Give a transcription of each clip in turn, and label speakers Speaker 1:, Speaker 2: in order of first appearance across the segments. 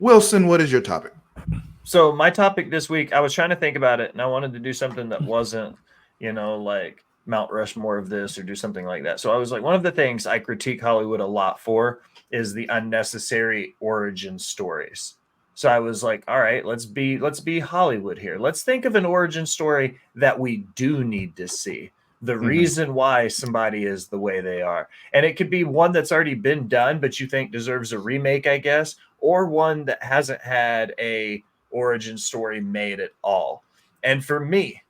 Speaker 1: Wilson, what is your topic?
Speaker 2: So my topic this week, I was trying to think about it, and I wanted to do something that wasn't, like Mount Rushmore of this or do something like that. So I was like, one of the things I critique Hollywood a lot for is the unnecessary origin stories. So I was like, all right, let's be Hollywood here. Let's think of an origin story that we do need to see. The reason why somebody is the way they are. And it could be one that's already been done, but you think deserves a remake, I guess, or one that hasn't had a origin story made at all. And for me,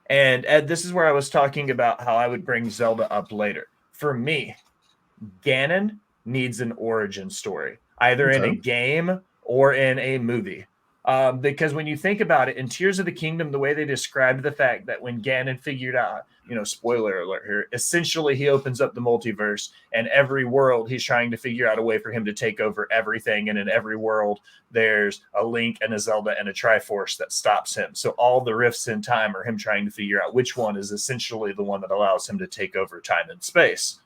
Speaker 2: and Ed, this is where I was talking about how I would bring Zelda up later. For me, Ganon needs an origin story, either in a game or in a movie. Because when you think about it, in Tears of the Kingdom, the way they described the fact that when Ganon figured out, spoiler alert here, essentially he opens up the multiverse, and every world he's trying to figure out a way for him to take over everything. And in every world, there's a Link and a Zelda and a Triforce that stops him. So all the rifts in time are him trying to figure out which one is essentially the one that allows him to take over time and space.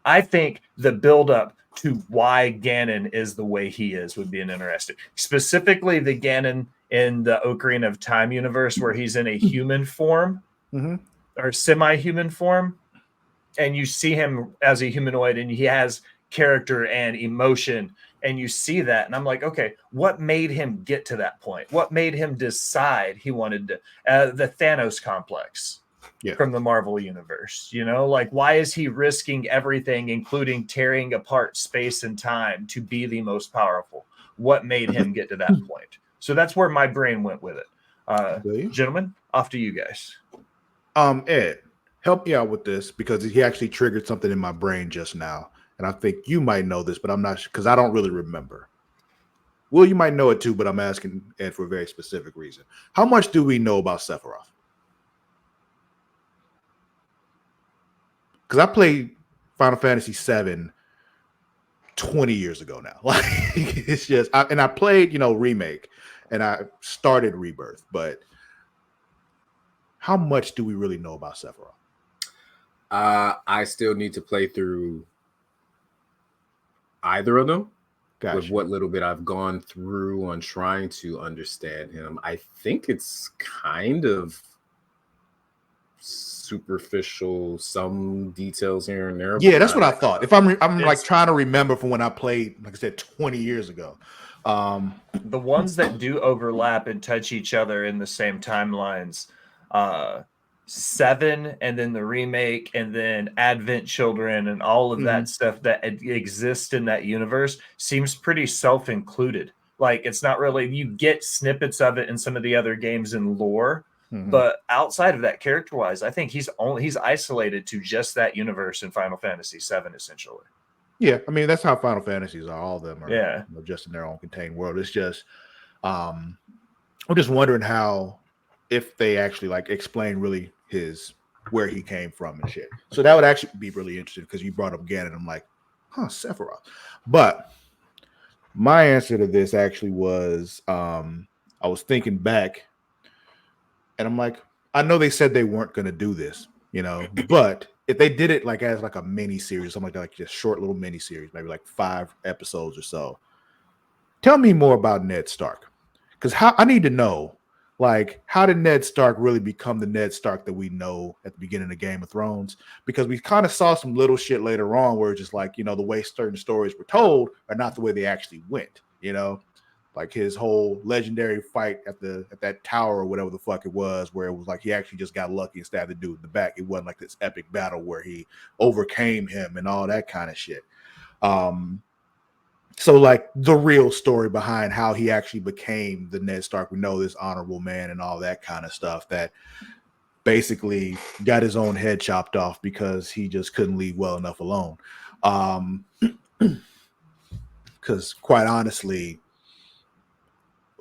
Speaker 2: I think the buildup to why Ganon is the way he is would be an interesting. Specifically, the Ganon in the Ocarina of Time universe, where he's in a human form or semi-human form, and you see him as a humanoid, and he has character and emotion, and you see that, and I'm like, okay, what made him get to that point? What made him decide he wanted to the Thanos complex? From the Marvel universe, like why is he risking everything, including tearing apart space and time, to be the most powerful? What made him get to that point? So that's where my brain went with it. Gentlemen, off to you guys.
Speaker 1: Ed, help me out with this, because he actually triggered something in my brain just now, and I think you might know this, but I'm not sure, because I don't really remember. Well, you might know it too, but I'm asking Ed for a very specific reason. How much do we know about Sephiroth? Because I played Final Fantasy VII 20 years ago now. Like, it's just, I played, Remake, and I started Rebirth, but how much do we really know about Sephiroth?
Speaker 3: I still need to play through either of them. Gotcha. With what little bit I've gone through on trying to understand him. I think it's kind of superficial, some details here and there.
Speaker 1: Yeah, that's what I thought. If I'm like trying to remember from when I played, like I said, 20 years ago.
Speaker 2: The ones that do overlap and touch each other in the same timelines, 7, and then the remake, and then Advent Children, and all of that stuff that exists in that universe seems pretty self-included. Like, it's not really, you get snippets of it in some of the other games in lore. But outside of that, character-wise, I think he's isolated to just that universe in Final Fantasy VII, essentially.
Speaker 1: Yeah, I mean, that's how Final Fantasies are. All of them are just in their own contained world. It's just, I'm just wondering how, if they actually like explain really where he came from and shit. So that would actually be really interesting, because you brought up Ganon. I'm like, Sephiroth. But my answer to this actually was, I was thinking back. And I'm like, I know they said they weren't going to do this, but if they did it like as like a mini series, something like that, like just short little mini series, maybe like 5 episodes or so. Tell me more about Ned Stark, because I need to know, like, how did Ned Stark really become the Ned Stark that we know at the beginning of Game of Thrones? Because we kind of saw some little shit later on where it's just like, the way certain stories were told are not the way they actually went, Like his whole legendary fight at that tower or whatever the fuck it was, where it was like he actually just got lucky and stabbed the dude in the back. It wasn't like this epic battle where he overcame him and all that kind of shit. So like the real story behind how he actually became the Ned Stark we know, this honorable man and all that kind of stuff, that basically got his own head chopped off because he just couldn't leave well enough alone. Because quite honestly,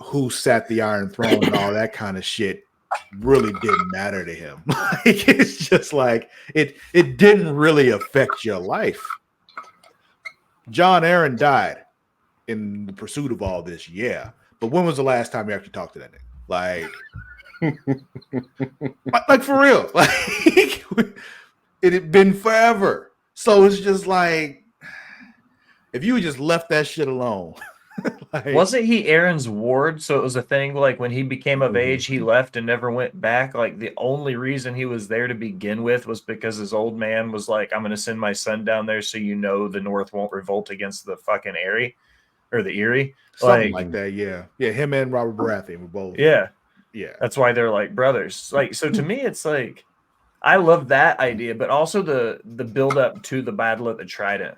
Speaker 1: who sat the Iron Throne and all that kind of shit really didn't matter to him. Like, it's just like it didn't really affect your life. John Aaron died in the pursuit of all this, yeah. But when was the last time you actually talked to that nigga? Like for real. Like, it had been forever. So it's just like, if you just left that shit alone,
Speaker 2: Wasn't he Aaron's ward? So it was a thing like when he became of age, he left and never went back. Like the only reason he was there to begin with was because his old man was like, I'm going to send my son down there so the North won't revolt against the fucking Erie or the Erie.
Speaker 1: Something like that, yeah. Yeah, him and Robert Baratheon were both.
Speaker 2: Yeah. That's why they're like brothers. Like, so to me, it's like, I love that idea, but also the build up to the Battle of the Trident.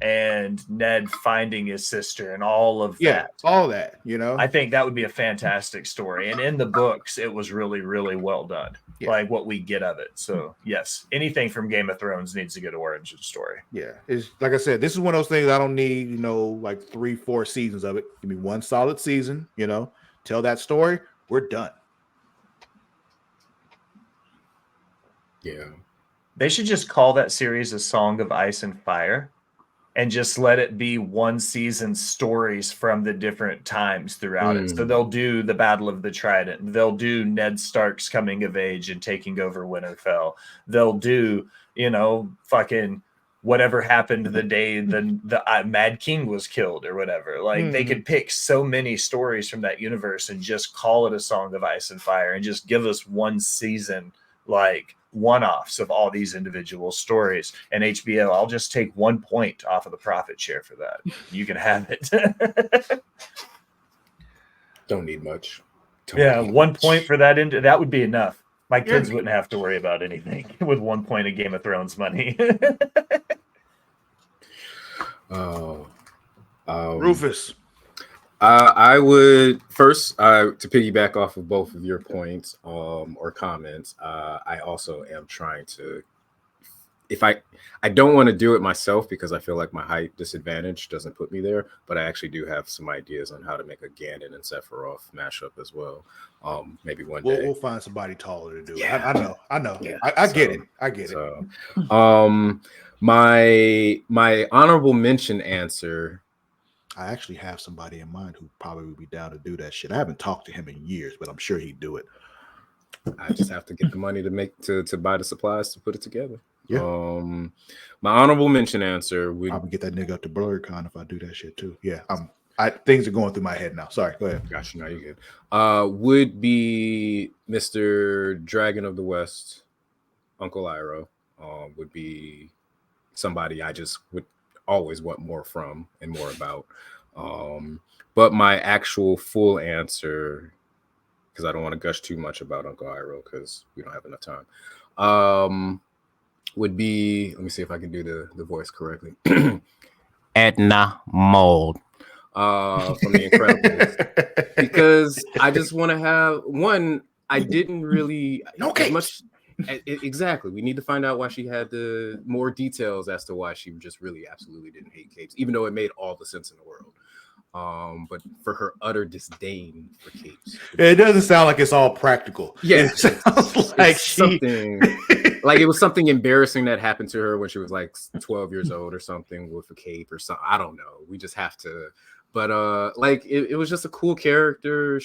Speaker 2: And Ned finding his sister and all of that.
Speaker 1: All that,
Speaker 2: I think that would be a fantastic story. And in the books, it was really, really well done. Yeah. Like what we get of it. So yes, anything from Game of Thrones needs to get an origin story.
Speaker 1: Yeah. It's like I said, this is one of those things I don't need, like 3-4 seasons of it. Give me one solid season, tell that story. We're done.
Speaker 3: Yeah.
Speaker 2: They should just call that series A Song of Ice and Fire. And just let it be one season stories from the different times throughout it. So they'll do the Battle of the Trident. They'll do Ned Stark's coming of age and taking over Winterfell. They'll do, fucking whatever happened the day the Mad King was killed or whatever. Like they could pick so many stories from that universe and just call it A Song of Ice and Fire and just give us one season, like one-offs of all these individual stories. And HBO, I'll just take 1 point off of the profit share for that. You can have it.
Speaker 3: Don't need much.
Speaker 2: 1 point for that. That would be enough. My kids wouldn't have to worry about anything with 1 point of Game of Thrones money.
Speaker 1: Rufus.
Speaker 3: I would first to piggyback off of both of your points or comments. I also am trying to, if I don't want to do it myself because I feel like my height disadvantage doesn't put me there, but I actually do have some ideas on how to make a Ganon and Sephiroth mashup as well. Maybe one day
Speaker 1: we'll find somebody taller to do it. I know. Yeah. I get it.
Speaker 3: it. My honorable mention answer.
Speaker 1: I actually have somebody in mind who probably would be down to do that shit. I haven't talked to him in years, but I'm sure he'd do it.
Speaker 3: I just have to get the money to buy the supplies to put it together.
Speaker 1: Yeah.
Speaker 3: My honorable mention answer would
Speaker 1: probably get that nigga up to BlurCon if I do that shit too. Yeah. Things are going through my head now. Sorry. Go ahead.
Speaker 3: Gotcha. No, you're good. Would be Mr. Dragon of the West, Uncle Iroh. Would be somebody I just would always want more from and more about. But my actual full answer, because I don't want to gush too much about Uncle Iroh because we don't have enough time, would be, let me see if I can do the voice correctly. Edna Mold from The Incredibles. Because I just want to have one, I didn't really much. Exactly. We need to find out why she had the more details as to why she just really absolutely didn't hate capes, even though it made all the sense in the world. But for her utter disdain for capes.
Speaker 1: It doesn't sound like it's all practical.
Speaker 3: Yeah. It sounds like something like it was something embarrassing that happened to her when she was like 12 years old or something with a cape or something. I don't know. We just have to. But it was just a cool character.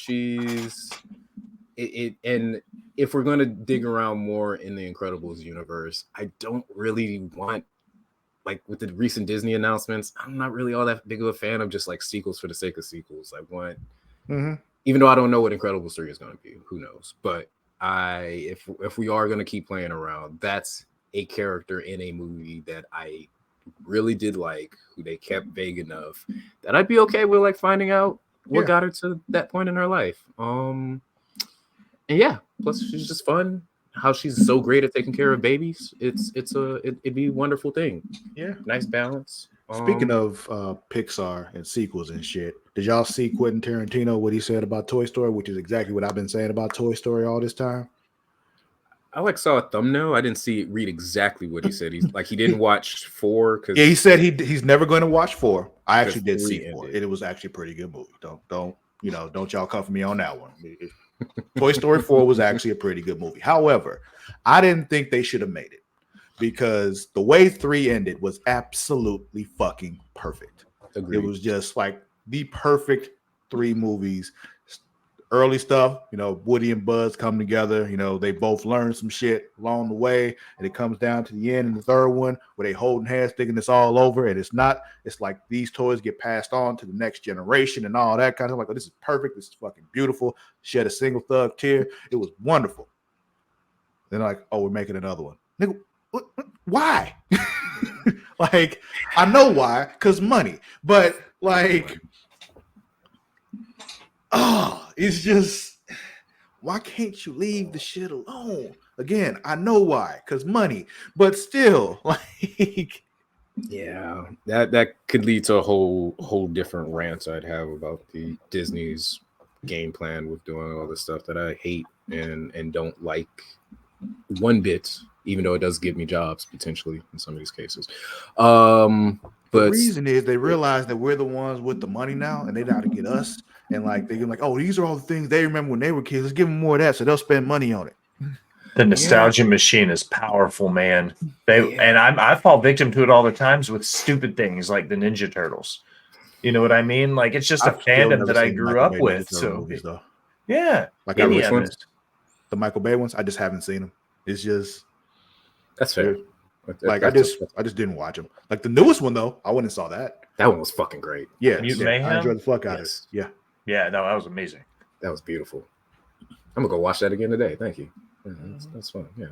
Speaker 3: And if we're going to dig around more in the Incredibles universe, I don't really want, like with the recent Disney announcements, I'm not really all that big of a fan of just like sequels for the sake of sequels. I want, even though I don't know what Incredibles 3 is going to be, who knows? But if we are going to keep playing around, that's a character in a movie that I really did like, who they kept vague enough that I'd be okay with like finding out what got her to that point in her life. And yeah, plus she's just fun. How she's so great at taking care of babies. It'd be a wonderful thing.
Speaker 1: Yeah,
Speaker 3: nice balance.
Speaker 1: Speaking of Pixar and sequels and shit, did y'all see Quentin Tarantino what he said about Toy Story, which is exactly what I've been saying about Toy Story all this time?
Speaker 3: I saw a thumbnail. I didn't read exactly what he said. He's like he didn't watch 4 because
Speaker 1: he said he's never going to watch 4. I actually did see 4. It was actually a pretty good movie. Don't y'all come for me on that one. Toy Story 4 was actually a pretty good movie. However, I didn't think they should have made it because the way 3 ended was absolutely fucking perfect.
Speaker 3: Agreed.
Speaker 1: It was just like the perfect 3 movies early stuff, you know, Woody and Buzz come together, you know, they both learn some shit along the way, and it comes down to the end in the third one where they holding hands thinking it's all over, and it's not. It's like these toys get passed on to the next generation and all that kind of like, oh, this is perfect, this is fucking beautiful. Shed a single thug tear. It was wonderful. Then like, oh, we're making another one. Nigga, why? Like, I know why, because money, but like, it's just, why can't you leave the shit alone? Again, I know why, because money, but still, like,
Speaker 3: yeah, that could lead to a whole different rant I'd have about the Disney's game plan with doing all this stuff that I hate and don't like one bit, even though it does give me jobs potentially in some of these cases. But
Speaker 1: the reason is they realize that we're the ones with the money now, and they know how to get us. And like they're like, oh, these are all the things they remember when they were kids. Let's give them more of that, so they'll spend money on it.
Speaker 2: The nostalgia machine is powerful, man. And I fall victim to it all the times with stupid things like the Ninja Turtles. You know what I mean? Like it's just a fandom that I grew up with. So movies, though. Yeah,
Speaker 1: like which ones? The Michael Bay ones. I just haven't seen them. It's just
Speaker 3: that's fair.
Speaker 1: Like I just didn't watch them. Like the newest one though, I went and saw that.
Speaker 3: That one was fucking great.
Speaker 1: Yeah, I enjoyed the fuck out of it. Yeah,
Speaker 2: no, that was amazing.
Speaker 3: That was beautiful. I'm gonna go watch that again today. Thank you. Yeah, that's fun. Yeah.